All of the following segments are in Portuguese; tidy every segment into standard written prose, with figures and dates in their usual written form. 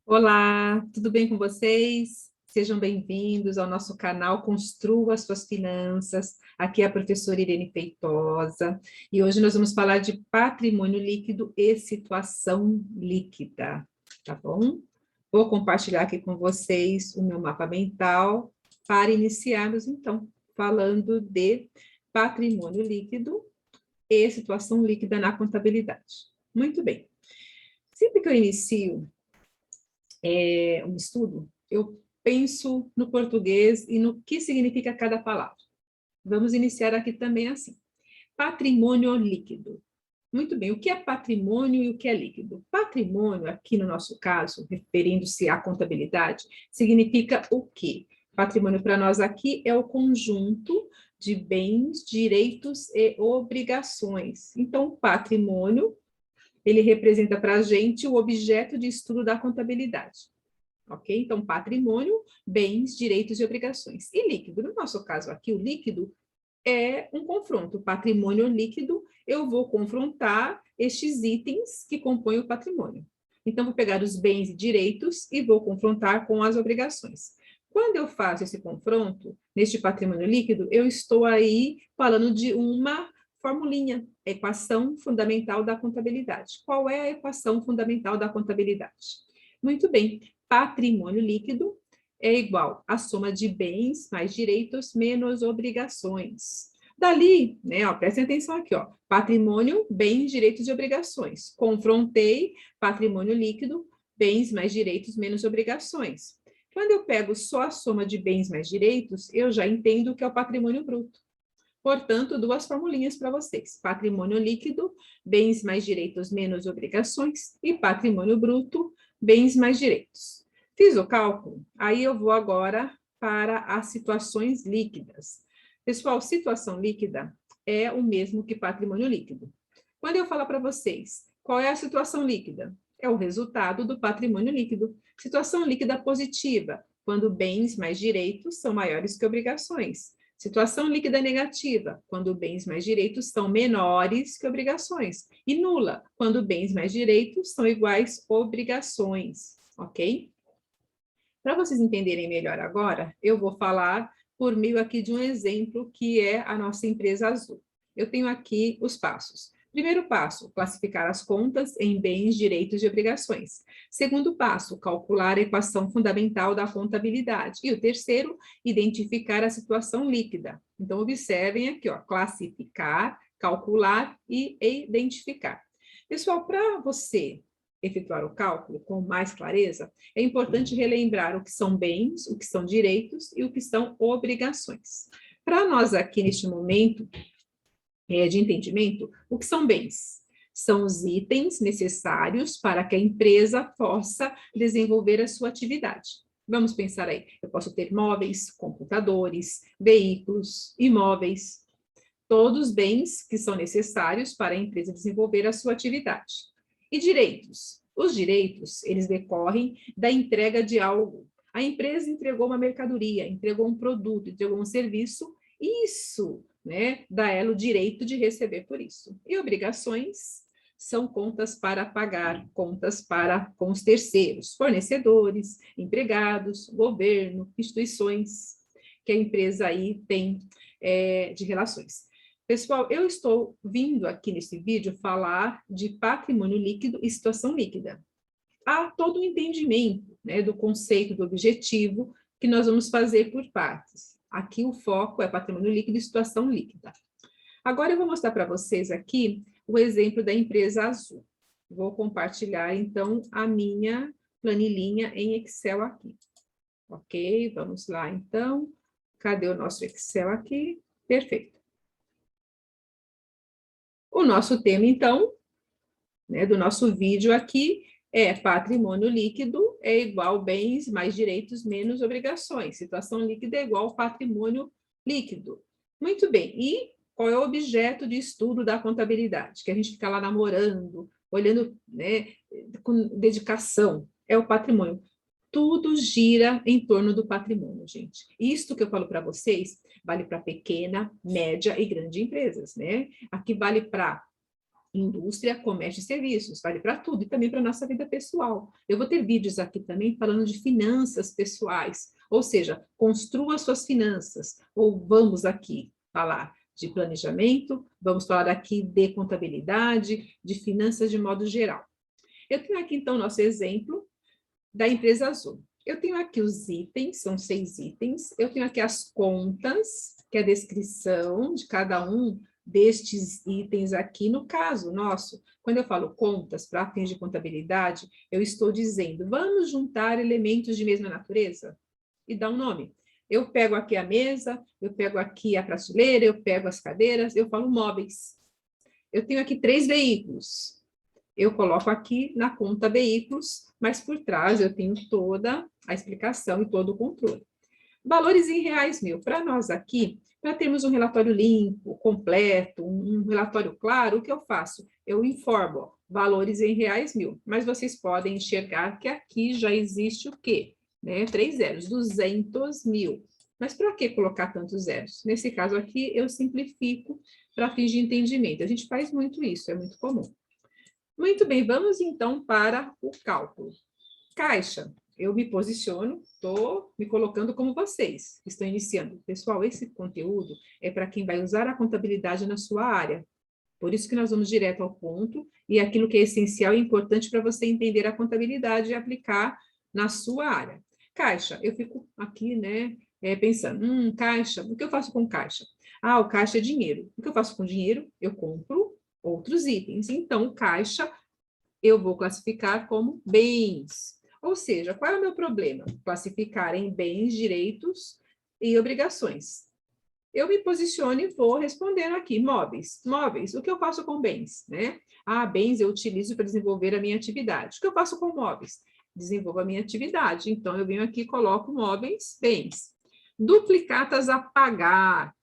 Olá, tudo bem com vocês? Sejam bem-vindos ao nosso canal Construa as Suas Finanças. Aqui é a professora Irene Feitosa e hoje nós vamos falar de patrimônio líquido e situação líquida, tá bom? Vou compartilhar aqui com vocês o meu mapa mental para iniciarmos, então, falando de patrimônio líquido e situação líquida na contabilidade. Muito bem. Sempre que eu inicio um estudo, eu penso no português e no que significa cada palavra. Vamos iniciar aqui também assim. Patrimônio líquido. Muito bem, o que é patrimônio e o que é líquido? Patrimônio, aqui no nosso caso, referindo-se à contabilidade, significa o quê? Patrimônio para nós aqui é o conjunto de bens, direitos e obrigações. Então, patrimônio, ele representa para a gente o objeto de estudo da contabilidade. Ok? Então, patrimônio, bens, direitos e obrigações. E líquido, no nosso caso aqui, o líquido é um confronto. Patrimônio líquido, eu vou confrontar estes itens que compõem o patrimônio. Então, vou pegar os bens e direitos e vou confrontar com as obrigações. Quando eu faço esse confronto, neste patrimônio líquido, eu estou aí falando de uma formulinha, equação fundamental da contabilidade. Qual é a equação fundamental da contabilidade? Muito bem, patrimônio líquido é igual à soma de bens mais direitos menos obrigações. Dali, né, ó, prestem atenção aqui, ó, patrimônio, bens, direitos e obrigações. Confrontei patrimônio líquido, bens mais direitos menos obrigações. Quando eu pego só a soma de bens mais direitos, eu já entendo que é o patrimônio bruto. Portanto, duas formulinhas para vocês. Patrimônio líquido, bens mais direitos menos obrigações, e patrimônio bruto, bens mais direitos. Fiz o cálculo? Aí eu vou agora para as situações líquidas. Pessoal, situação líquida é o mesmo que patrimônio líquido. Quando eu falar para vocês qual é a situação líquida, é o resultado do patrimônio líquido. Situação líquida positiva, quando bens mais direitos são maiores que obrigações. Situação líquida negativa, quando bens mais direitos são menores que obrigações. E nula, quando bens mais direitos são iguais obrigações, ok? Para vocês entenderem melhor agora, eu vou falar por meio aqui de um exemplo que é a nossa empresa Azul. Eu tenho aqui os passos. Primeiro passo, classificar as contas em bens, direitos e obrigações. Segundo passo, calcular a equação fundamental da contabilidade. E o terceiro, identificar a situação líquida. Então, observem aqui, ó, classificar, calcular e identificar. Pessoal, para você efetuar o cálculo com mais clareza, é importante relembrar o que são bens, o que são direitos e o que são obrigações. Para nós aqui neste momento de entendimento, o que são bens? São os itens necessários para que a empresa possa desenvolver a sua atividade. Vamos pensar aí, eu posso ter móveis, computadores, veículos, imóveis, todos bens que são necessários para a empresa desenvolver a sua atividade. E direitos? Os direitos, eles decorrem da entrega de algo. A empresa entregou uma mercadoria, entregou um produto, entregou um serviço, isso, né, dá ela o direito de receber por isso. E obrigações são contas para pagar, contas para com os terceiros, fornecedores, empregados, governo, instituições que a empresa aí tem de relações. Pessoal, eu estou vindo aqui nesse vídeo falar de patrimônio líquido e situação líquida. Há todo o entendimento, né, do conceito, do objetivo, que nós vamos fazer por partes. Aqui o foco é patrimônio líquido e situação líquida. Agora eu vou mostrar para vocês aqui o exemplo da empresa Azul. Vou compartilhar, então, a minha planilhinha em Excel aqui. Ok? Vamos lá, então. Cadê o nosso Excel aqui? Perfeito. O nosso tema, então, né, do nosso vídeo aqui é patrimônio líquido é igual bens mais direitos menos obrigações. Situação líquida é igual patrimônio líquido. Muito bem. E qual é o objeto de estudo da contabilidade? Que a gente fica lá namorando, olhando, né, com dedicação. É o patrimônio. Tudo gira em torno do patrimônio, gente. Isto que eu falo para vocês vale para pequena, média e grande empresas, né? Aqui vale para Indústria, comércio e serviços, vale para tudo, e também para a nossa vida pessoal. Eu vou ter vídeos aqui também falando de finanças pessoais, ou seja, construa suas finanças, ou vamos aqui falar de planejamento, vamos falar aqui de contabilidade, de finanças de modo geral. Eu tenho aqui, então, nosso exemplo da empresa Azul. Eu tenho aqui os itens, são 6 itens, eu tenho aqui as contas, que é a descrição de cada um destes itens aqui, no caso nosso, quando eu falo contas para fins de contabilidade, eu estou dizendo, vamos juntar elementos de mesma natureza? E dá um nome. Eu pego aqui a mesa, eu pego aqui a prateleira, eu pego as cadeiras, eu falo móveis. Eu tenho aqui 3 veículos. Eu coloco aqui na conta veículos, mas por trás eu tenho toda a explicação e todo o controle. Valores em reais mil. Para nós aqui, para termos um relatório limpo, completo, um relatório claro, o que eu faço? Eu informo, ó, valores em reais mil. Mas vocês podem enxergar que aqui já existe o quê? Né? 3 zeros, 200 mil. Mas para que colocar tantos zeros? Nesse caso aqui, eu simplifico para fins de entendimento. A gente faz muito isso, é muito comum. Muito bem, vamos então para o cálculo. Caixa, eu me posiciono, estou me colocando como vocês estão iniciando. Pessoal, esse conteúdo é para quem vai usar a contabilidade na sua área. Por isso que nós vamos direto ao ponto e aquilo que é essencial e importante para você entender a contabilidade e aplicar na sua área. Caixa, eu fico aqui, né, pensando, caixa, o que eu faço com caixa? Ah, o caixa é dinheiro. O que eu faço com dinheiro? Eu compro outros itens. Então, o caixa eu vou classificar como bens. Ou seja, qual é o meu problema? Classificar em bens, direitos e obrigações. Eu me posiciono e vou respondendo aqui, móveis. Móveis, o que eu faço com bens? Né? Ah, bens eu utilizo para desenvolver a minha atividade. O que eu faço com móveis? Desenvolvo a minha atividade. Então, eu venho aqui e coloco móveis, bens. Duplicatas a pagar.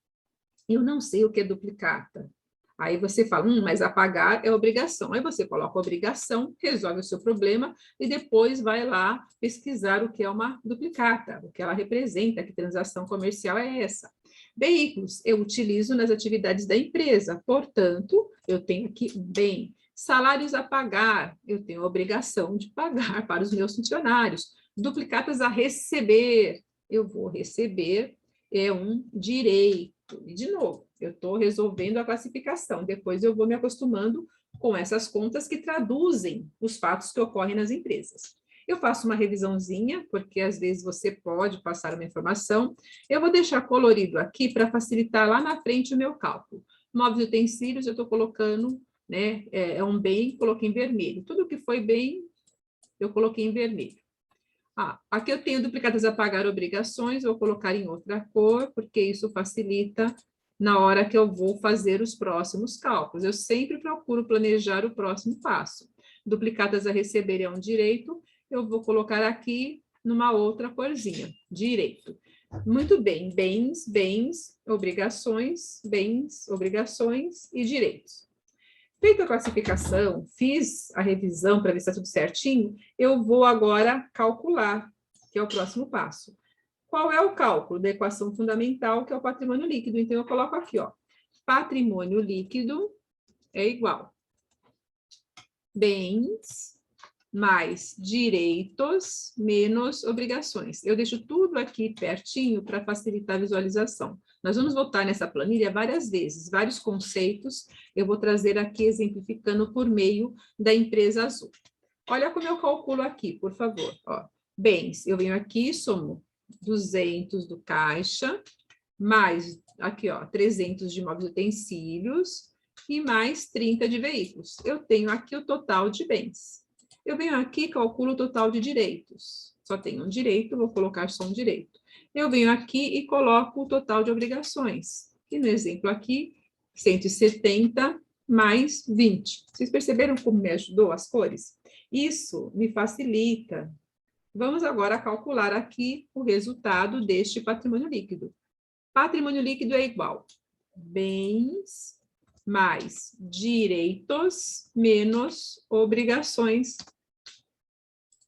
Eu não sei o que é duplicata. Aí você fala, mas apagar é obrigação. Aí você coloca obrigação, resolve o seu problema e depois vai lá pesquisar o que é uma duplicata, o que ela representa, que transação comercial é essa. Veículos, eu utilizo nas atividades da empresa, portanto, eu tenho aqui bem. Salários a pagar, eu tenho a obrigação de pagar para os meus funcionários. Duplicatas a receber, eu vou receber, é um direito. E, de novo, eu estou resolvendo a classificação, depois eu vou me acostumando com essas contas que traduzem os fatos que ocorrem nas empresas. Eu faço uma revisãozinha, porque às vezes você pode passar uma informação. Eu vou deixar colorido aqui para facilitar lá na frente o meu cálculo. Móveis e utensílios, eu estou colocando, né, é um bem, coloquei em vermelho. Tudo que foi bem, eu coloquei em vermelho. Aqui eu tenho duplicadas a pagar obrigações, vou colocar em outra cor, porque isso facilita na hora que eu vou fazer os próximos cálculos. Eu sempre procuro planejar o próximo passo. Duplicadas a receber é um direito, eu vou colocar aqui numa outra corzinha, direito. Muito bem, bens, obrigações e direitos. Feita a classificação, fiz a revisão para ver se está tudo certinho, eu vou agora calcular, que é o próximo passo. Qual é o cálculo da equação fundamental, que é o patrimônio líquido? Então, eu coloco aqui, ó, patrimônio líquido é igual bens mais direitos menos obrigações. Eu deixo tudo aqui pertinho para facilitar a visualização. Nós vamos voltar nessa planilha várias vezes, vários conceitos eu vou trazer aqui exemplificando por meio da empresa Azul. Olha como eu calculo aqui, por favor. Ó, bens, eu venho aqui, somo 200 do caixa, mais aqui, ó, 300 de móveis e utensílios e mais 30 de veículos. Eu tenho aqui o total de bens. Eu venho aqui, calculo o total de direitos. Só tenho um direito, vou colocar só um direito. Eu venho aqui e coloco o total de obrigações. E no exemplo aqui, 170 mais 20. Vocês perceberam como me ajudou as cores? Isso me facilita. Vamos agora calcular aqui o resultado deste patrimônio líquido. Patrimônio líquido é igual bens mais direitos menos obrigações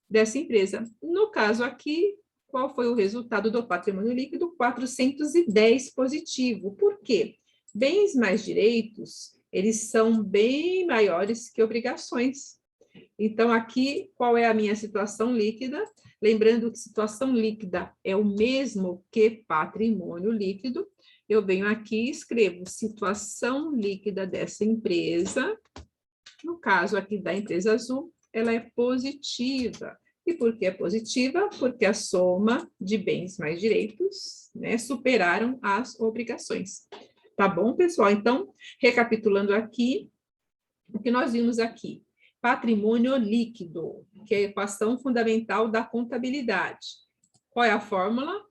dessa empresa. No caso aqui, qual foi o resultado do patrimônio líquido? 410 positivo. Por quê? Bens mais direitos eles são bem maiores que obrigações. Então, aqui, qual é a minha situação líquida? Lembrando que situação líquida é o mesmo que patrimônio líquido. Eu venho aqui e escrevo situação líquida dessa empresa. No caso aqui da empresa azul, ela é positiva. E por que é positiva? Porque a soma de bens mais direitos, né, superaram as obrigações. Tá bom, pessoal? Então, recapitulando aqui, o que nós vimos aqui? Patrimônio líquido, que é a equação fundamental da contabilidade. Qual é a fórmula?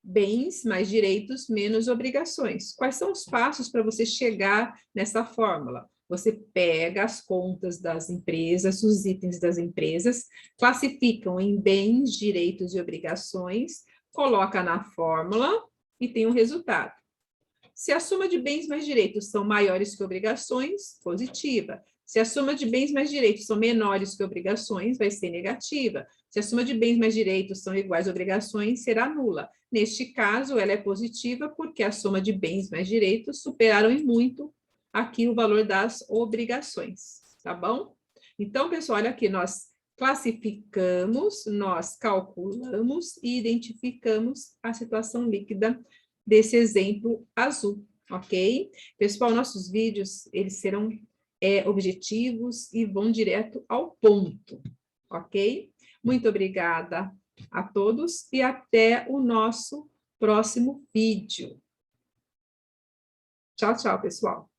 Bens mais direitos menos obrigações. Quais são os passos para você chegar nessa fórmula? Você pega as contas das empresas, os itens das empresas, classificam em bens, direitos e obrigações, coloca na fórmula e tem um resultado. Se a soma de bens mais direitos são maiores que obrigações, positiva. Se a soma de bens mais direitos são menores que obrigações, vai ser negativa. Se a soma de bens mais direitos são iguais a obrigações, será nula. Neste caso, ela é positiva porque a soma de bens mais direitos superaram em muito aqui o valor das obrigações, tá bom? Então, pessoal, olha aqui, nós classificamos, nós calculamos e identificamos a situação líquida desse exemplo azul, ok? Pessoal, nossos vídeos, eles serão objetivos e vão direto ao ponto, ok? Muito obrigada a todos e até o nosso próximo vídeo. Tchau, tchau, pessoal.